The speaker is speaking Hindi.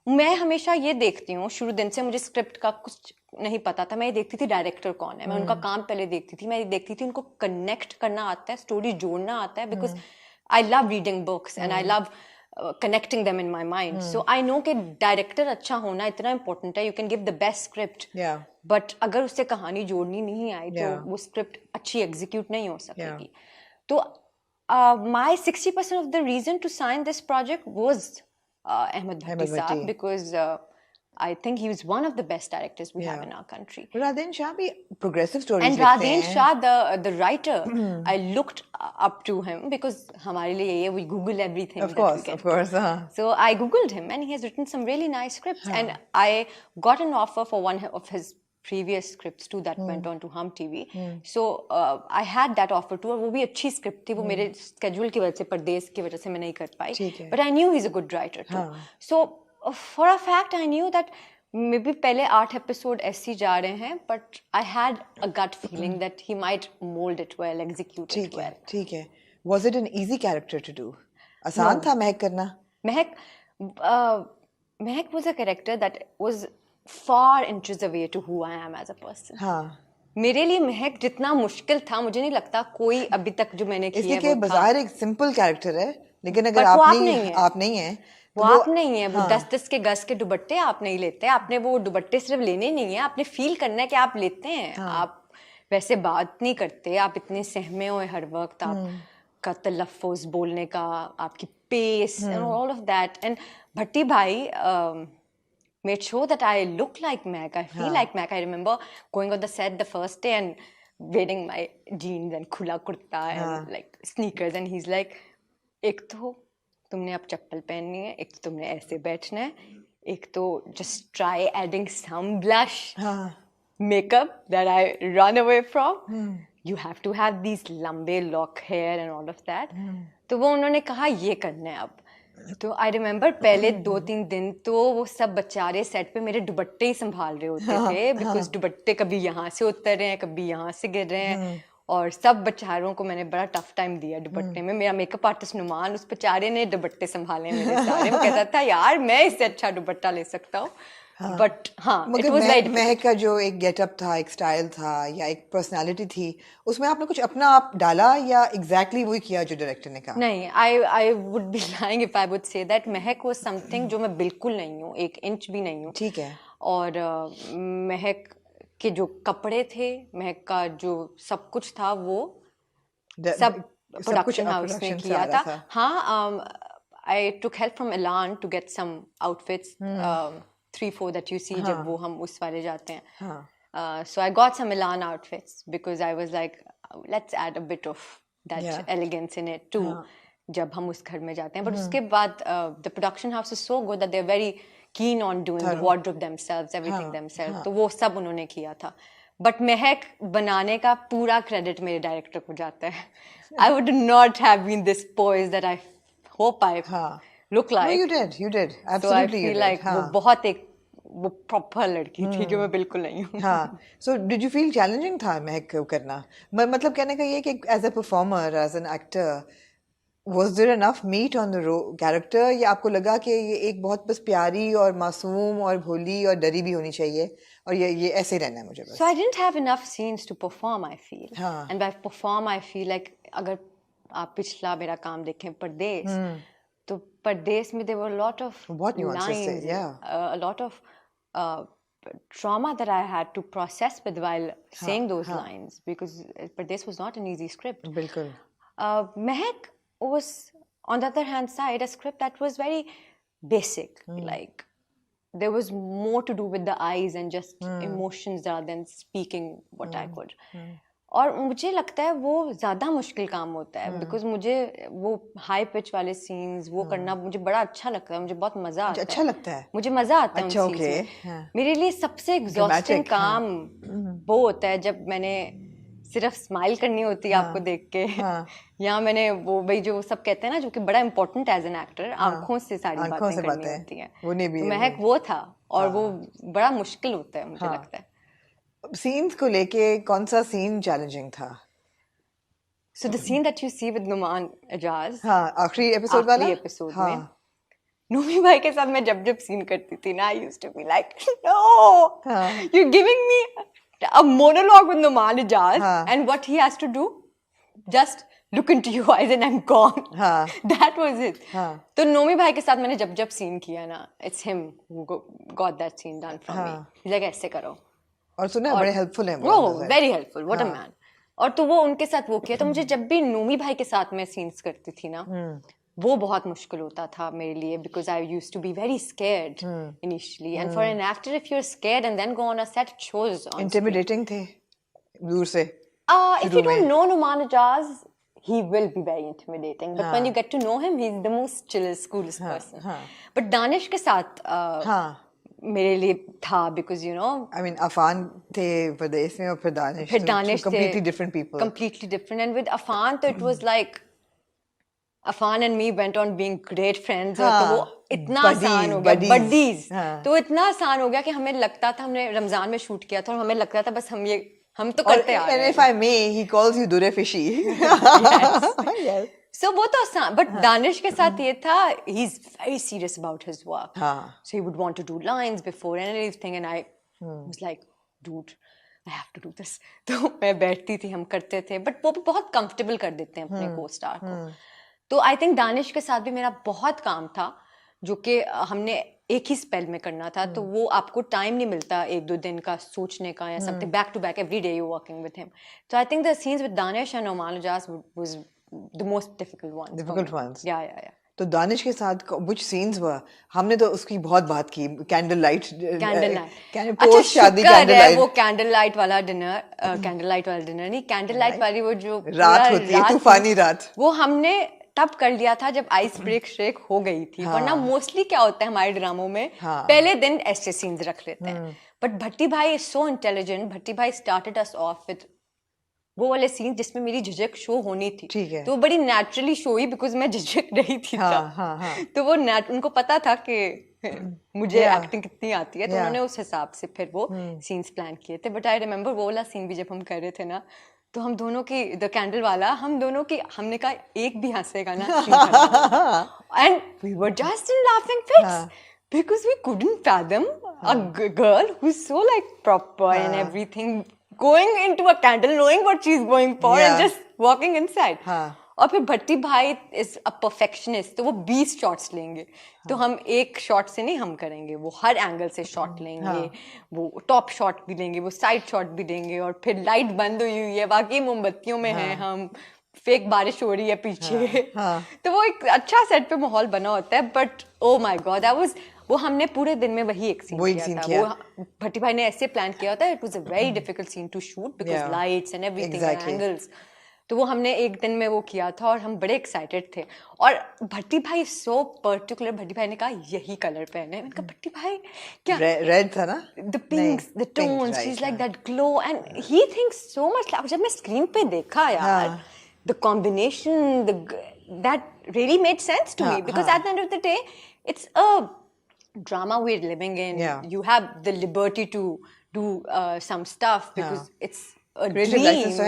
मैं हमेशा ये देखती हूँ, शुरू दिन से मुझे स्क्रिप्ट का कुछ नहीं पता था, मैं ये देखती थी डायरेक्टर कौन है, मैं उनका काम पहले देखती थी, मैं ये देखती थी उनको कनेक्ट करना आता है, स्टोरी जोड़ना आता है, because I love reading books and I love connecting them in my mind. So I know कि डायरेक्टर अच्छा होना इतना इंपॉर्टेंट है. You can give the best script, but अगर उससे कहानी जोड़नी नहीं आई तो वो स्क्रिप्ट अच्छी एग्जीक्यूट नहीं हो सकेगी. तो my 60% of the reason to sign this project was Ahmed Bhatti Saab, because I think he was one of the best directors we have in our country. Radhen Shah bhi progressive stories and Radhen Shah, the writer, I looked up to him because हमारे लिए ये we Google everything. Of course. So I Googled him and he has written some really nice scripts. And I got an offer for one of his previous scripts too that went on to Hum TV. So I had that offer too, और वो भी अच्छी स्क्रिप्ट थी. वो मेरे स्केड्यूल की वजह से, परदेश की वजह से मैं नहीं कर पाई. But I knew he's a good writer too. So for a fact I knew that maybe पहले 8 एपिसोड ऐसे जा रहे हैं, but I had a gut feeling that he might mold it well, execute it well. ठीक है. Was it an easy character to do? आसान था महक करना? महक was a character that was far inches away to who I am as a person. हाँ. मेरे लिए महक जितना मुश्किल था, मुझे नहीं लगता कोई अभी तक जो मैंने किया है वो था. बाजार एक सिंपल कैरेक्टर है, लेकिन अगर आप नहीं है वो आप नहीं है. वो 10-10 के गज के दुपट्टे आप नहीं लेते. आपने वो दुपट्टे सिर्फ लेने नहीं है, आपने फील करना है कि आप लेते हैं. आप वैसे बात नहीं करते, आप इतने सहमे हुए हर वक्त, आपका तलफ़ुज़ बोलने का, आपकी pace and all of that. And Bhatti भाई made sure that I look like Mac, I feel like Mac. I remember going on the set the first day and wearing my jeans and khula kurta and like sneakers, and he's like, एक तो तुमने अब चप्पल पहननी है, एक तो तुमने ऐसे बैठना है, एक तो just try adding some blush makeup that I run away from. You have to have these लंबे lock hair and all of that. तो वो उन्होंने कहा ये करना है अब. तो आई रिमेम्बर पहले 2-3 दिन तो वो सब बेचारे सेट पे मेरे दुपट्टे ही संभाल रहे होते थे, बिकॉज दुपट्टे कभी यहाँ से उतर रहे हैं, कभी यहाँ से गिर रहे हैं, और सब बेचारों को मैंने बड़ा टफ टाइम दिया दुपट्टे में. मेरा मेकअप आर्टिस्ट नुमान, उस बेचारे ने दुपट्टे संभाले मेरे सारे. वो कहता था यार मैं इससे अच्छा दुपट्टा ले सकता हूँ. बट इट वाज लाइक महक का जो एक गेटअप था, एक स्टाइल था या एक पर्सनालिटी थी, उसमें आपने कुछ अपना आप डाला या एग्जैक्टली वही किया जो डायरेक्टर ने कहा? नहीं, I would be lying if I would say that Mahak was something जो मैं बिल्कुल नहीं हूँ, 1 इंच भी नहीं हूँ. ठीक है. और महक के जो कपड़े थे, महक का जो सब कुछ था, वो सब प्रोडक्शन हाउस ने किया था. हाँ, I took help from Alan to get some outfits, 3-4 that you see जब वो हम उस वाले जाते हैं. So I got some Milan outfits because I was like, let's add a bit of that elegance in it too. जब हम उस घर में जाते हैं. But उसके बाद the production house is so good that they're very keen on doing the wardrobe themselves, everything themselves. तो वो सब उन्होंने किया था. But महक बनाने का पूरा क्रेडिट मेरे डायरेक्टर को जाता है. I would not have been this poised that I hope I look like. No, you did. Absolutely. So I feel like वो बहुत एक वो प्रॉपर लड़की थी जो मैं बिल्कुल नहीं हूँ. हाँ. So did you feel challenging था महक को करना? मतलब कहने का ये कि as a performer, as an actor, was there enough meat on the character, या आपको लगा कि ये एक बहुत बस प्यारी और मासूम और भोली और डरी भी होनी चाहिए और ये ऐसे रहना है मुझे बस? So I didn't have enough scenes to perform, I feel. And by perform I feel like अगर आप पिछला मेरा काम देखें परदेश, तो परदेश में there were a lot of lines, a lot of trauma that I had to process with while saying those lines, because Pardes was not an easy script. बिल्कुल. Mehak was, on the other hand side, a script that was very basic. Like there was more to do with the eyes and just emotions rather than speaking what I could. और मुझे लगता है वो ज़्यादा मुश्किल काम होता है, बिकॉज मुझे वो हाई पिच वाले सीन्स वो करना मुझे बड़ा अच्छा लगता है, मुझे बहुत मज़ा आता है. अच्छा लगता है? मुझे मज़ा आता है उन सीन्स में. मेरे लिए सबसे एग्जॉस्टिंग काम वो होता है जब मैंने सिर्फ स्माइल करनी होती है आपको देख के, या मैंने वो भाई जो सब कहते हैं ना, जो कि बड़ा इंपॉर्टेंट एज एन एक्टर, आंखों से सारी बातें करनी होती हैं. तो महक वो था, और वो बड़ा मुश्किल होता है मुझे लगता है. सीन्स को लेके कौन सा सीन चैलेंजिंग था? So the scene that you see with Numan Ejaz, आखिरी एपिसोड वाला, में नूमी भाई के साथ मैं जब सीन करती थी ना, I used to be like no, you giving me a monologue with Numan Ijaz and what he has to do, just look into your eyes and I'm gone. That was it. तो नोमी भाई के साथ मैंने जब सीन किया ना, it's him who got that scene done for me. He's like ऐसे करो. और सुना बड़े हेल्पफुल हैं वो, very helpful. What a man. और तो वो उनके साथ वो किया, तो मुझे जब भी नोमी भाई के साथ मैं सीन्स करती थी ना, वो बहुत मुश्किल होता था मेरे लिए, because I used to be very scared initially. And for an actor, if you're scared and then go on a set, it shows on intimidating थे दूर से. If you don't know Numan Ijaz, he will be very intimidating. But when you get to know him, he's the most chillest, coolest person. But Danish के साथ मेरे लिए था, because you know, I mean, Afan थे परदेश में और फिर Danish completely different people. Completely different. And with Afan, तो it was like Afan and me went on being great friends. और तो वो इतना आसान हो गया, buddies. तो इतना आसान हो गया कि हमें लगता था, हमने रमजान में शूट किया था और हमें लगता था बस हम तो करते आ रहे हैं. And if I may, he calls you Dure Fishy. Yes. So वो तो आसान, but दानिश के साथ ये था, he's very serious about his work. So he would want to do lines before and everything, and I was like, dude, I have to do this. तो मैं बैठती थी, हम करते थे, but वो भी बहुत comfortable कर देते हैं अपने co-star को. तो I think दानिश के साथ भी मेरा बहुत काम था, जो कि हमने एक ही स्पेल में करना था, तो वो आपको टाइम नहीं मिलता एक दो दिन का सोचने का या something, back to back every day you working with him. तो I think the scenes with Danish and Numan Ijaz was the most difficult ones. या तो दानिश के साथ which scenes were, हमने तो उसकी बहुत बात की, कैंडल लाइट पोस्ट शादी कैंडल लाइट, वो कैंडल लाइट वाला डिनर नहीं, कैंडल लाइट वाली वो जो रात होती है, तूफानी रात, वो हमने तब कर लिया था जब आइस ब्रेक शेक हो गई थी. वरना मोस्टली क्या होता है हमारे ड्रामों में, पहले दिन ऐसे सीन्स रख लेते हैं. बट भट्टी भाई इज सो इंटेलिजेंट. भट्टी भाई स्टार्टेड अस ऑफ विद वो वाले सीन जिसमें मेरी झिझक शो होनी थी, तो वो बड़ी नेचुरली शो हुई, बिकॉज मैं झिझक रही थी. तो वो उनको पता था कि मुझे एक्टिंग कितनी आती है, तो उन्होंने उस हिसाब से फिर वो सीन्स प्लान किए थे. बट आई रिमेम्बर वो वाला सीन भी जब हम कर रहे थे ना, तो हम दोनों की द कैंडल वाला, हम दोनों की, हमने कहा एक भी हंसेगा ना, and we were just in laughing fits because we couldn't fathom a girl who's so like proper and everything going into a candle knowing what she's going for and just walking inside. और फिर भट्टी भाई इज अ परफेक्शनिस्ट, तो वो 20 शॉट्स लेंगे. तो हम एक शॉट से नहीं हम करेंगे, वो हर एंगल से शॉट लेंगे, वो टॉप शॉट भी लेंगे, वो साइड शॉट भी देंगे, और फिर लाइट बंद हुई हुई है, बाकी मोमबत्तियों में है, हम फेक बारिश हो रही है पीछे. तो वो एक अच्छा सेट पे माहौल बना होता है. But oh my God, that was, वो हमने पूरे दिन में वही एक सीन किया था. वो भट्टी भाई ने ऐसे प्लान किया होता है. It was a very difficult scene to shoot because lights and everything, angles. तो वो हमने एक दिन में वो किया था और हम बड़े एक्साइटेड थे. और भट्टी भाई सो पर्टिकुलर, भट्टी भाई ने कहा यही कलर पहने. मैंने कहा भट्टी भाई क्या, रेड था ना, the pinks, the tones, she is like that glow, and he thinks so much. जब मैं स्क्रीन पे देखा यार, the combination, that really made sense to me, because at the end of the day, it's a drama we're living in. You have the liberty to do some stuff because it's a dream.